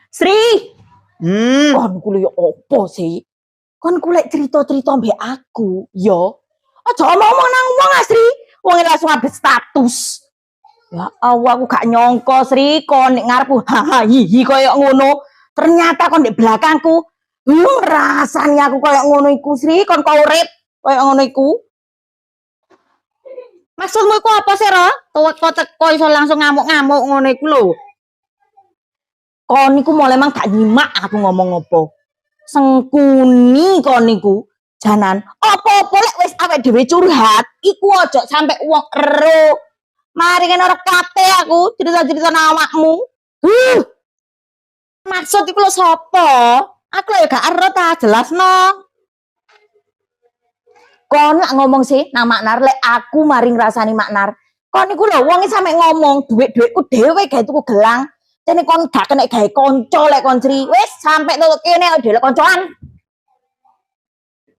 Sri. Kon ku lho opo sih? Kon ku lek cerita-cerita mbek aku, yo. Aja omong nang wong Sri. Wong langsung update status. Ya Allah, aku gak nyongko Sri kon nek ngarepku haha hihi koyo ngono. Ternyata kon di belakangku. Rasanya aku koyo ngono iku Sri, kon kok urip koyo ngono iku. Maksudmu iku apa sih, Ro? Teko iso langsung ngamuk-ngamuk ngono iku lho. Kon niku mulai emang gak nyimak aku ngomong apa. Sengkuni kon niku. Janan, apa-apa lek wis awake dhewe curhat, iku aja sampe wong ero. Mari kan ora kate aku cerita-cerita awakmu. Maksud iku lho sapa? Aku lho gak ero ta jelasno. Kon lak ngomong sih nang Maknar lek aku mari ngrasani Maknar. Kon niku lho wong sampe ngomong dhuwit-dhuwitku dhewe gawe tuku gelang. Jane kon gak kena gawe kanca lek kon Sri. Wis sampe tutuk kene dhewe koncoan.